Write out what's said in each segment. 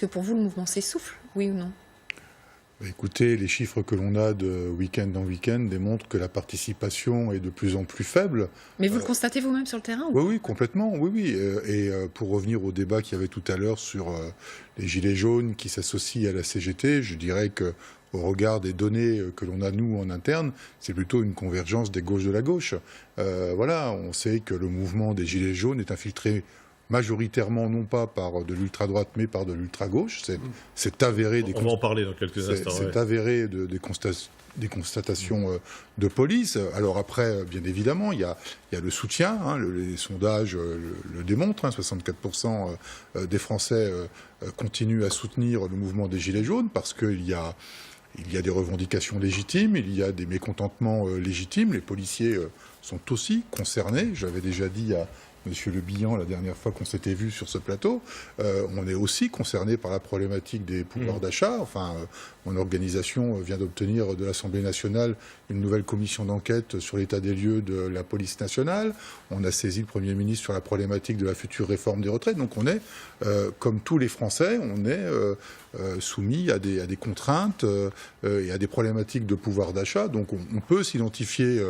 que pour vous, le mouvement s'essouffle, oui ou non? Écoutez, les chiffres que l'on a de week-end en week-end démontrent que la participation est de plus en plus faible. Mais vous le constatez vous-même sur le terrain ou Oui, oui, complètement, oui, oui. Et pour revenir au débat qu'il y avait tout à l'heure sur les gilets jaunes qui s'associent à la CGT, je dirais que au regard des données que l'on a, nous, en interne, c'est plutôt une convergence des gauches de la gauche. Voilà, on sait que le mouvement des gilets jaunes est infiltré majoritairement, non pas par de l'ultra-droite, mais par de l'ultra-gauche. C'est avéré. On va en parler dans quelques instants. C'est avéré des constatations de police. Alors après, bien évidemment, il y a le soutien. Les sondages le démontrent. 64% des Français continuent à soutenir le mouvement des Gilets jaunes parce qu'il y a des revendications légitimes, il y a des mécontentements légitimes. Les policiers sont aussi concernés. J'avais déjà dit à Monsieur Le Bihan, la dernière fois qu'on s'était vu sur ce plateau, on est aussi concerné par la problématique des pouvoirs d'achat. Enfin, mon organisation vient d'obtenir de l'Assemblée nationale une nouvelle commission d'enquête sur l'état des lieux de la police nationale. On a saisi le Premier ministre sur la problématique de la future réforme des retraites. Donc on est, comme tous les Français, on est soumis à des contraintes et à des problématiques de pouvoir d'achat. Donc on peut s'identifier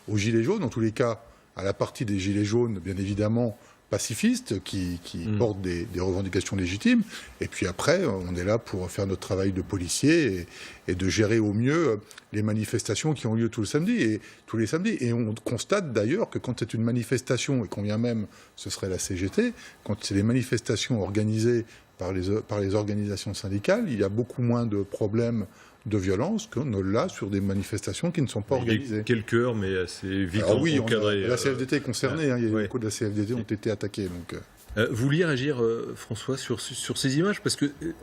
aux Gilets jaunes, en tous les cas, à la partie des Gilets jaunes, bien évidemment, pacifistes, qui portent des revendications légitimes. Et puis après, on est là pour faire notre travail de policier et de gérer au mieux les manifestations qui ont lieu tous les samedis. Et on constate d'ailleurs que quand c'est une manifestation, et combien même ce serait la CGT, quand c'est des manifestations organisées par les organisations syndicales, il y a beaucoup moins de problèmes de violence qu'on ne l'a sur des manifestations qui ne sont pas organisées. Il y a quelques heures, mais assez vite oui, encadré. La CFDT est concernée, il y a beaucoup de la CFDT ont été attaqués. Donc. Vous vouliez réagir, François, sur ces images? Parce que le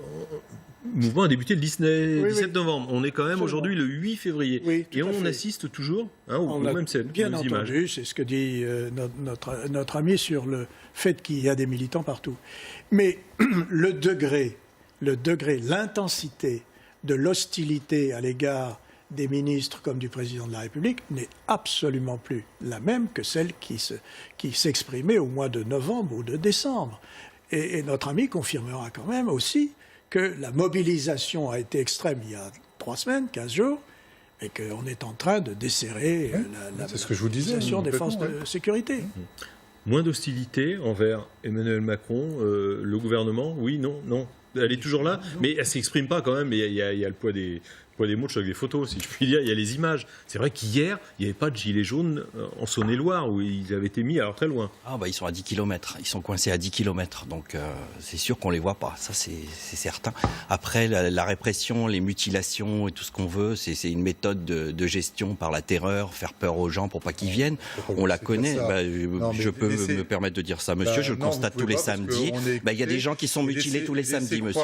mouvement a débuté le 17 novembre. On est quand même aujourd'hui le 8 février. Oui, et on assiste toujours aux mêmes scènes, bien aux entendu, images. c'est ce que dit notre ami sur le fait qu'il y a des militants partout. Mais le degré, l'intensité de l'hostilité à l'égard des ministres comme du président de la République n'est absolument plus la même que celle qui s'exprimait au mois de novembre ou de décembre. Et notre ami confirmera quand même aussi que la mobilisation a été extrême il y a 3 semaines, 15 jours, et qu'on est en train de desserrer la c'est ce que je vous disais, mobilisation des forces de sécurité. Moins d'hostilité envers Emmanuel Macron, le gouvernement, oui, non. Elle est toujours là, mais elle ne s'exprime pas quand même. Il y a le poids des mots avec des photos, si je puis dire. Il y a les images. C'est vrai qu'hier, il n'y avait pas de gilets jaunes en Saône-et-Loire, où ils avaient été mis alors très loin. Ils sont à 10 km. Ils sont coincés à 10 km. Donc c'est sûr qu'on ne les voit pas. Ça, c'est certain. Après, la répression, les mutilations et tout ce qu'on veut, c'est une méthode de gestion par la terreur, faire peur aux gens pour pas qu'ils viennent. On la connaît. Je peux me permettre de dire ça, monsieur. Je le constate tous les samedis. Il y a des gens qui sont mutilés tous les samedis, monsieur.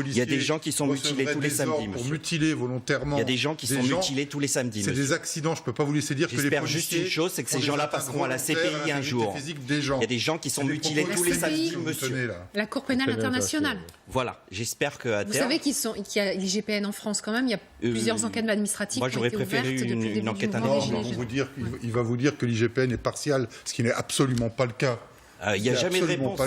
Il y a des gens qui sont mutilés tous les samedis, monsieur. Mutilés volontairement. Il y a des gens qui sont mutilés tous les samedis, monsieur. C'est des accidents, je ne peux pas vous laisser dire que les policiers... J'espère juste une chose, c'est que ces gens-là passeront à la CPI un jour. Il y a des gens qui sont mutilés tous les samedis, monsieur. La Cour pénale internationale. Voilà, j'espère qu'à terme... Vous savez qu'il y a l'IGPN en France quand même, il y a plusieurs enquêtes administratives qui ont été ouvertes depuis le début du mouvement des Gilets jaunes. Il va vous dire que l'IGPN est partial, ce qui n'est absolument pas le cas. Il n'y a jamais de réponse.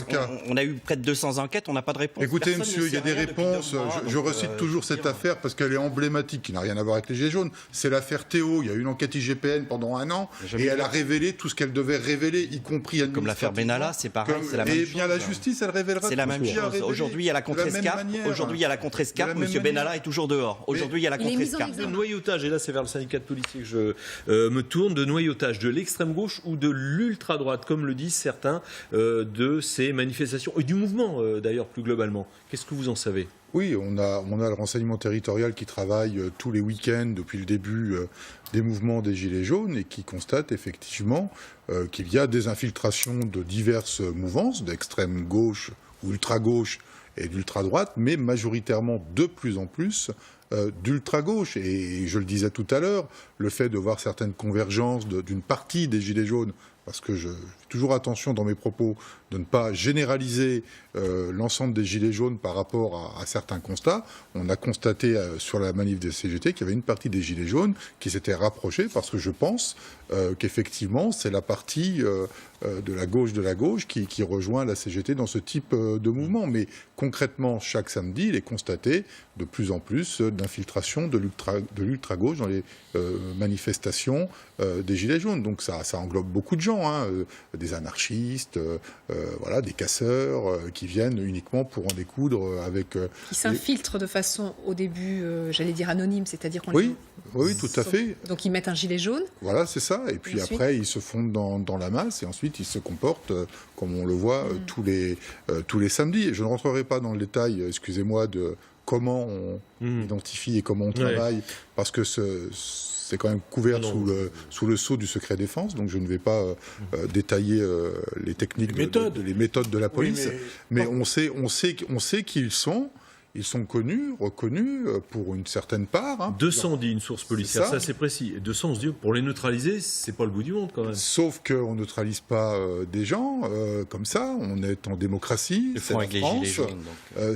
On a eu près de 200 enquêtes, on n'a pas de réponse. Écoutez, monsieur, il y a des réponses. Je recite toujours cette affaire parce qu'elle est emblématique, qui n'a rien à voir avec les Gilets jaunes. C'est l'affaire Théo. Il y a eu une enquête IGPN pendant 1 an et elle a révélé tout ce qu'elle devait révéler, y compris comme l'affaire Benalla, c'est pareil, c'est la même chose. Et bien la justice, elle révélera. C'est la même chose. Aujourd'hui, il y a la contre-escarpe. Monsieur Benalla est toujours dehors. Aujourd'hui, il y a la contre-escarpe. De noyautage, et là c'est vers le syndicat de policiers que je me tourne, de noyautage de l'extrême gauche ou de l'ultra droite, comme le disent certains, de ces manifestations, et du mouvement d'ailleurs plus globalement. Qu'est-ce que vous en savez? Oui, on a le renseignement territorial qui travaille tous les week-ends depuis le début des mouvements des Gilets jaunes et qui constate effectivement qu'il y a des infiltrations de diverses mouvances, d'extrême gauche ou ultra-gauche et d'ultra-droite, mais majoritairement de plus en plus d'ultra-gauche. Et je le disais tout à l'heure, le fait de voir certaines convergences d'une partie des Gilets jaunes parce que je fais toujours attention dans mes propos de ne pas généraliser l'ensemble des Gilets jaunes par rapport à certains constats. On a constaté sur la manif des CGT qu'il y avait une partie des Gilets jaunes qui s'était rapprochée, parce que je pense qu'effectivement, c'est la partie de la gauche qui rejoint la CGT dans ce type de mouvement. Mais concrètement, chaque samedi, il est constaté de plus en plus d'infiltration de l'ultra-gauche dans les manifestations des Gilets jaunes. Donc ça englobe beaucoup de gens, hein, des anarchistes, voilà, des casseurs qui viennent uniquement pour en découdre avec... Qui s'infiltrent de façon, au début, j'allais dire anonyme, c'est-à-dire qu'on oui, tout à fait. Donc ils mettent un gilet jaune. Voilà, c'est ça. Et puis après, ils se fondent dans la masse et ensuite ils se comportent comme on le voit tous les samedis. Et je ne rentrerai pas dans le détail, excusez-moi, de comment on identifie et comment on travaille, parce que c'est quand même couvert sous le sceau du secret défense, donc je ne vais pas détailler les techniques, les méthodes de la police, mais on sait qui ils sont. Ils sont connus, reconnus pour une certaine part. Hein. 200 dit une source policière, ça c'est précis. Et 200, on se dit, pour les neutraliser, c'est pas le bout du monde quand même. Sauf qu'on ne neutralise pas des gens comme ça. On est en démocratie, c'est la France.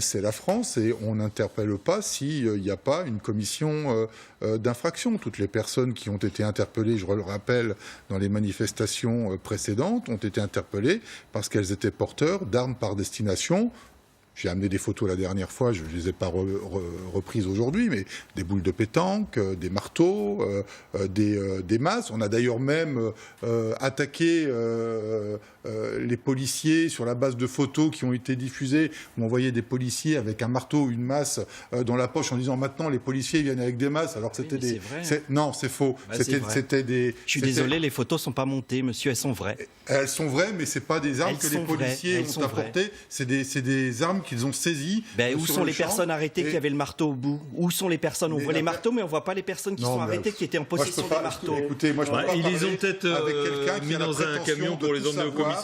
C'est la France et on n'interpelle pas s'il n'y a pas une commission d'infraction. Toutes les personnes qui ont été interpellées, je le rappelle, dans les manifestations précédentes, ont été interpellées parce qu'elles étaient porteurs d'armes par destination. J'ai amené des photos la dernière fois, je ne les ai pas reprises aujourd'hui, mais des boules de pétanque, des marteaux, des masses. On a d'ailleurs même attaqué les policiers sur la base de photos qui ont été diffusées, où on voyait des policiers avec un marteau, une masse dans la poche en disant maintenant les policiers viennent avec des masses, alors que c'était des... Non, c'est faux. C'était des... Je suis désolé, les photos ne sont pas montées, monsieur, elles sont vraies. Elles sont vraies, mais ce n'est pas des armes que les policiers ont apportées, c'est des armes qu'ils ont saisies. Où sont les personnes arrêtées qui avaient le marteau au bout? Où sont les personnes? On voit les marteaux, mais on ne voit pas les personnes qui sont arrêtées, qui étaient en possession des marteaux. Écoutez, moi, je peux pas ils les ont peut-être mis dans un camion pour les emmener au commissariat.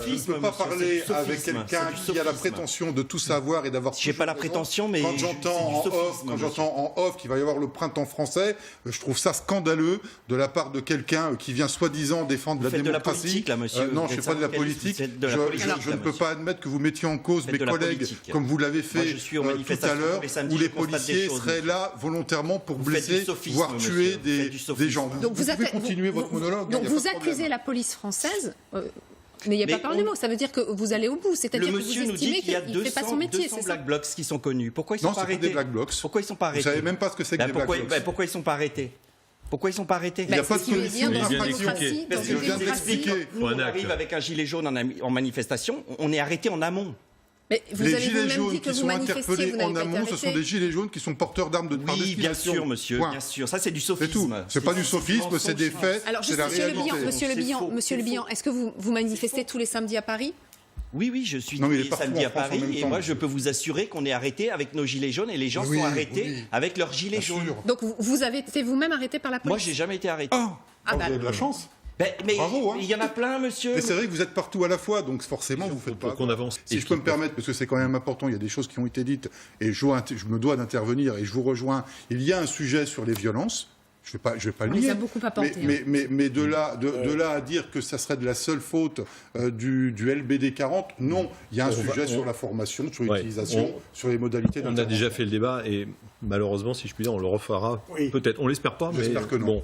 Je ne peux pas parler avec quelqu'un qui a la prétention de tout savoir et d'avoir... Je n'ai pas la prétention, mais... Quand j'entends en off qu'il va y avoir le printemps français, je trouve ça scandaleux de la part de quelqu'un qui vient soi-disant défendre la démocratie. De la politique, là, monsieur. Non, je ne fais pas de la politique. Je ne peux pas admettre que vous mettiez en cause mes collègues, comme vous l'avez fait tout à l'heure, où les policiers seraient là volontairement pour blesser, voire tuer des gens. Donc vous pouvez continuer votre monologue. Donc vous accusez la police française. Mais il n'y a pas parlé de mots, ça veut dire que vous allez au bout, c'est-à-dire que vous estimez qu'il ne fait pas son métier, c'est ça? 200 Black Blocs qui sont connus. Pourquoi ils ne sont pas arrêtés? Non, c'est pas des Black Blocs. Pourquoi ils ne sont pas arrêtés? Vous ne savez même pas ce que c'est que des Black Blocs. Pourquoi ils ne sont pas arrêtés? Pourquoi ils ne sont pas arrêtés? Il n'y a pas de commission d'infraction. Parce que je viens de l'expliquer. Nous, on arrive avec un gilet jaune en manifestation, on est arrêté en amont. Mais vous les avez gilets jaunes dit que qui sont interpellés en amont, ce sont des gilets jaunes qui sont porteurs d'armes par destination. Oui, bien sûr, monsieur, bien sûr. Ça, c'est du sophisme. C'est tout. C'est pas du sophisme, c'est des faits. Alors, juste, monsieur Le Bihan, est-ce que vous manifestez tous les samedis à Paris? Oui, je suis tous les samedis à Paris et moi je peux vous assurer qu'on est arrêté avec nos gilets jaunes et les gens sont arrêtés avec leurs gilets jaunes. Donc vous avez été vous-même arrêté par la police? Moi, j'ai jamais été arrêté. Vous avez de la chance. Mais bravo, il y en a plein, monsieur. Mais c'est vrai que vous êtes partout à la fois, donc forcément vous faites pas. Qu'on avance. Si je peux me permettre, parce que c'est quand même important, il y a des choses qui ont été dites et je me dois d'intervenir et je vous rejoins. Il y a un sujet sur les violences. Je vais pas le nier. Ça a beaucoup apporté. Mais de là à dire que ça serait de la seule faute du LBD 40, non. Il y a un sujet sur la formation, sur l'utilisation, sur les modalités d'intervention. On a déjà fait le débat et malheureusement, si je puis dire, on le refera peut-être. On l'espère pas, mais j'espère que non. Bon.